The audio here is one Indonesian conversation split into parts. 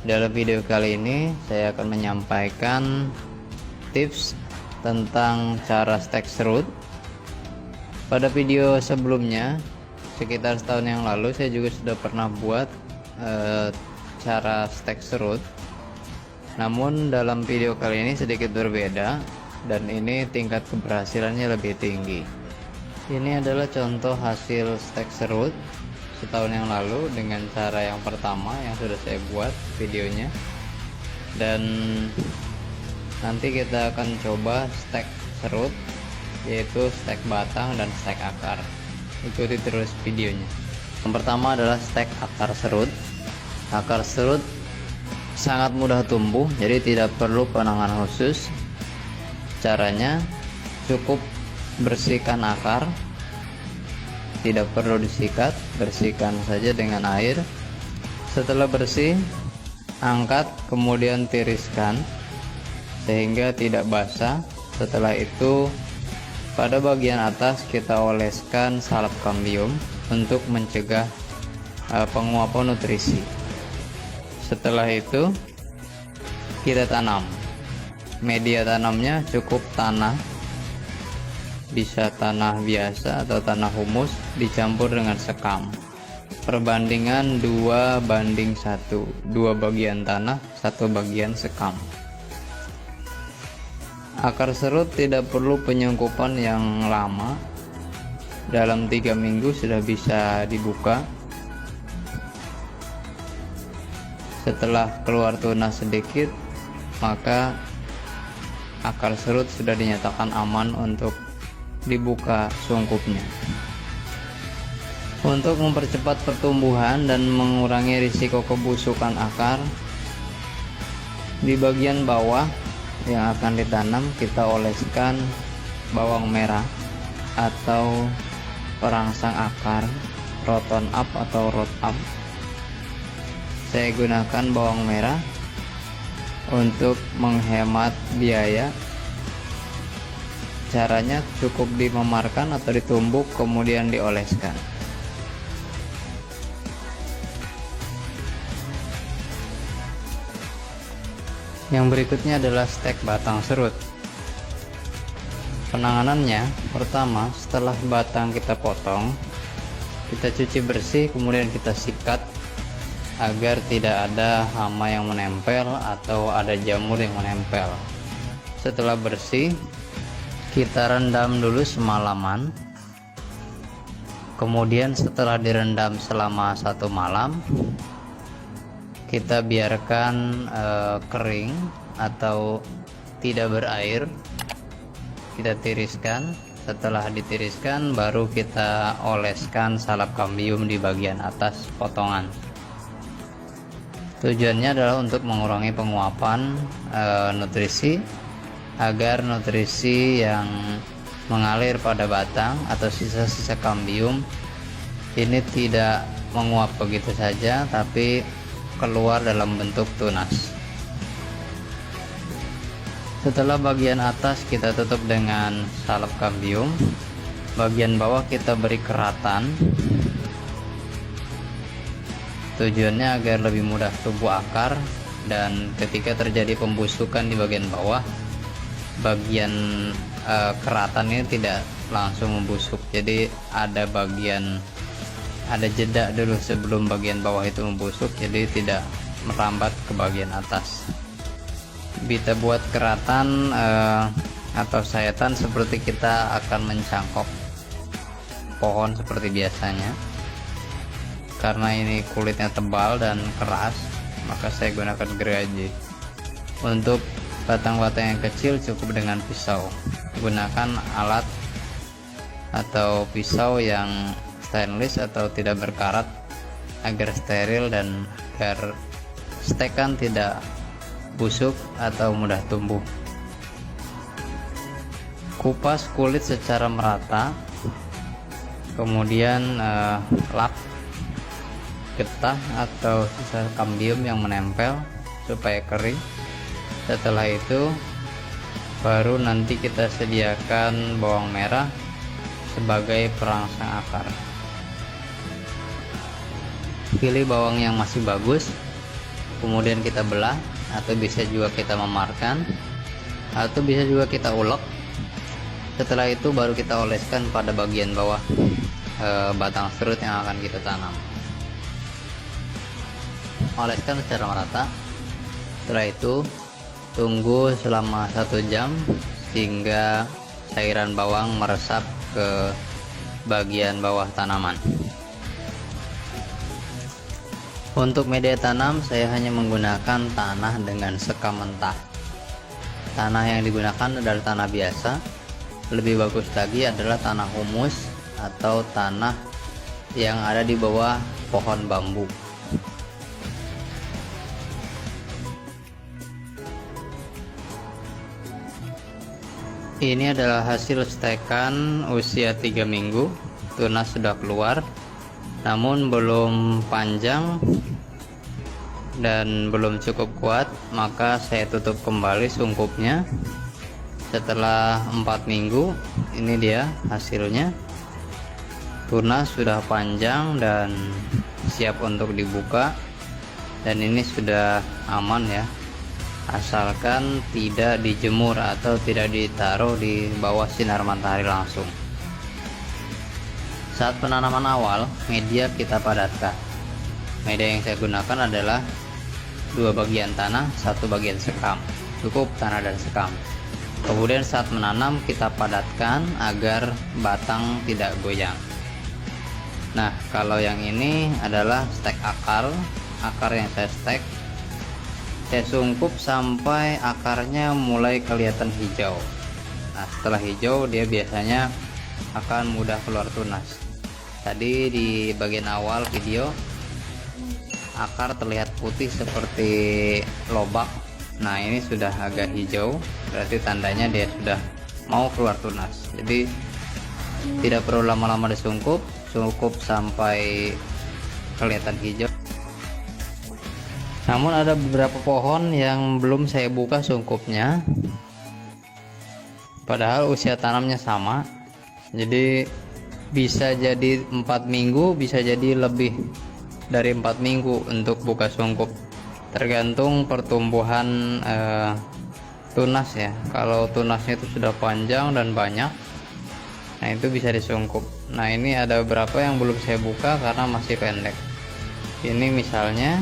Dalam video kali ini saya akan menyampaikan tips tentang cara stek serut. Pada video sebelumnya, sekitar setahun yang lalu, saya juga sudah pernah buat cara stek serut. Namun dalam video kali ini sedikit berbeda, dan ini tingkat keberhasilannya lebih tinggi. Ini adalah contoh hasil stek serut setahun yang lalu dengan cara yang pertama yang sudah saya buat videonya, dan nanti kita akan coba stek serut, yaitu stek batang dan stek akar. Ikuti terus videonya. Yang pertama adalah stek akar serut. Akar serut sangat mudah tumbuh, jadi tidak perlu penanganan khusus. Caranya cukup bersihkan akar, tidak perlu disikat, bersihkan saja dengan air. Setelah bersih, angkat kemudian tiriskan sehingga tidak basah. Setelah itu pada bagian atas kita oleskan salep kambium untuk mencegah penguapan nutrisi. Setelah itu kita tanam. Media tanamnya cukup tanah, bisa tanah biasa atau tanah humus dicampur dengan sekam. Perbandingan 2:1, 2 bagian tanah 1 bagian sekam. Akar serut tidak perlu penyungkupan yang lama, dalam 3 minggu sudah bisa dibuka. Setelah keluar tunas sedikit, maka akar serut sudah dinyatakan aman untuk dibuka sungkupnya. Untuk mempercepat pertumbuhan dan mengurangi risiko kebusukan akar, di bagian bawah yang akan ditanam kita oleskan bawang merah atau perangsang akar, roton up atau rot up. Saya gunakan bawang merah untuk menghemat biaya. Caranya cukup dimemarkan atau ditumbuk kemudian dioleskan. Yang berikutnya adalah stek batang serut. Penanganannya, pertama setelah batang kita potong, kita cuci bersih kemudian kita sikat agar tidak ada hama yang menempel atau ada jamur yang menempel. Setelah bersih, kita rendam dulu semalaman. Kemudian setelah direndam selama 1 malam, kita biarkan kering atau tidak berair. Kita tiriskan. Setelah ditiriskan, baru kita oleskan salep kambium di bagian atas potongan. Tujuannya adalah untuk mengurangi penguapan nutrisi, agar nutrisi yang mengalir pada batang atau sisa-sisa kambium ini tidak menguap begitu saja, tapi keluar dalam bentuk tunas. Setelah bagian atas kita tutup dengan salep kambium, bagian bawah kita beri keratan. Tujuannya agar lebih mudah tumbuh akar, dan ketika terjadi pembusukan di bagian bawah, bagian keratan ini tidak langsung membusuk. Jadi ada jeda dulu sebelum bagian bawah itu membusuk, jadi tidak merambat ke bagian atas. Kita buat keratan atau sayatan seperti kita akan mencangkok pohon seperti biasanya. Karena ini kulitnya tebal dan keras, maka saya gunakan gergaji. Untuk batang-batang yang kecil cukup dengan pisau. Gunakan alat atau pisau yang stainless atau tidak berkarat agar steril dan agar stekan tidak busuk atau mudah tumbuh. Kupas kulit secara merata, kemudian lap getah atau sisa kambium yang menempel supaya kering. Setelah itu baru nanti kita sediakan bawang merah sebagai perangsang akar. Pilih bawang yang masih bagus, kemudian kita belah, atau bisa juga kita memarkan, atau bisa juga kita ulek. Setelah itu baru kita oleskan pada bagian bawah batang serut yang akan kita tanam. Oleskan secara merata. Setelah itu tunggu selama 1 jam sehingga cairan bawang meresap ke bagian bawah tanaman. Untuk media tanam saya hanya menggunakan tanah dengan sekam mentah. Tanah yang digunakan adalah tanah biasa. Lebih bagus lagi adalah tanah humus atau tanah yang ada di bawah pohon bambu. Ini adalah hasil stekan usia 3 minggu. Tunas sudah keluar, namun belum panjang dan belum cukup kuat, maka saya tutup kembali sungkupnya. Setelah 4 minggu, ini dia hasilnya. Tunas sudah panjang dan siap untuk dibuka, dan ini sudah aman ya, asalkan tidak dijemur atau tidak ditaruh di bawah sinar matahari langsung. Saat penanaman awal, media kita padatkan. Media yang saya gunakan adalah 2 bagian tanah, 1 bagian sekam. Cukup tanah dan sekam. Kemudian saat menanam kita padatkan agar batang tidak goyang. Nah, kalau yang ini adalah stek akar yang saya stek. Saya sungkup sampai akarnya mulai kelihatan hijau. Nah, setelah hijau dia biasanya akan mudah keluar tunas. Tadi di bagian awal video akar terlihat putih seperti lobak. Nah, ini sudah agak hijau, berarti tandanya dia sudah mau keluar tunas. Jadi tidak perlu lama-lama disungkup, cukup sampai kelihatan hijau. Namun ada beberapa pohon yang belum saya buka sungkupnya, padahal usia tanamnya sama. Jadi bisa jadi 4 minggu, bisa jadi lebih dari 4 minggu untuk buka sungkup, tergantung pertumbuhan tunas ya. Kalau tunasnya itu sudah panjang dan banyak, nah itu bisa disungkup. Nah, ini ada beberapa yang belum saya buka karena masih pendek. Ini misalnya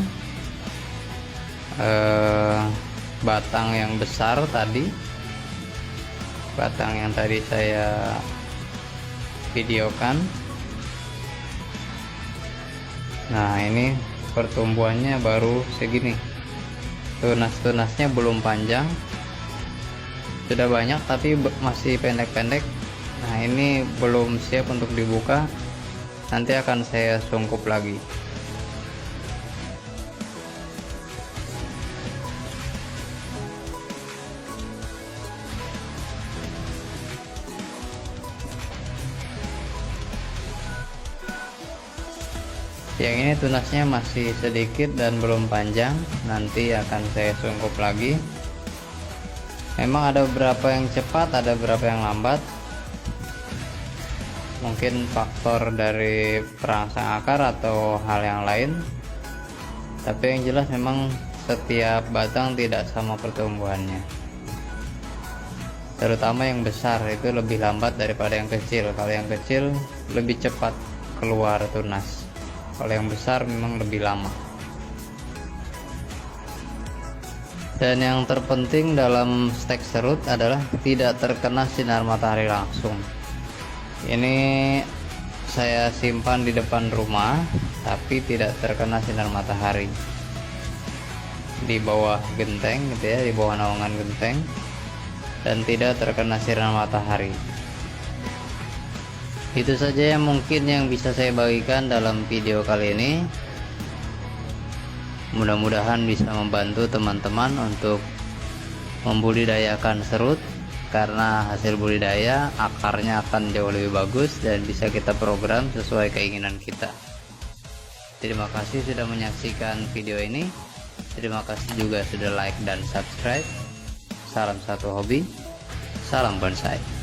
batang yang besar tadi, batang yang tadi saya videokan. Nah, ini pertumbuhannya baru segini, tunas-tunasnya belum panjang, sudah banyak tapi masih pendek-pendek. Nah, ini belum siap untuk dibuka, nanti akan saya sungkup lagi. Yang ini tunasnya masih sedikit dan belum panjang, nanti akan saya sungkup lagi. Memang ada beberapa yang cepat, ada beberapa yang lambat. Mungkin faktor dari perangsang akar atau hal yang lain. Tapi yang jelas memang setiap batang tidak sama pertumbuhannya. Terutama yang besar itu lebih lambat daripada yang kecil. Kalau yang kecil lebih cepat keluar tunas. Kalau yang besar memang lebih lama. Dan yang terpenting dalam stek serut adalah tidak terkena sinar matahari langsung. Ini saya simpan di depan rumah, tapi tidak terkena sinar matahari. Di bawah genteng gitu ya, di bawah naungan genteng, dan tidak terkena sinar matahari. Itu saja yang mungkin yang bisa saya bagikan dalam video kali ini. Mudah-mudahan bisa membantu teman-teman untuk membudidayakan serut, karena hasil budidaya akarnya akan jauh lebih bagus dan bisa kita program sesuai keinginan kita. Terima kasih sudah menyaksikan video ini. Terima kasih juga sudah like dan subscribe. Salam satu hobi, salam bonsai.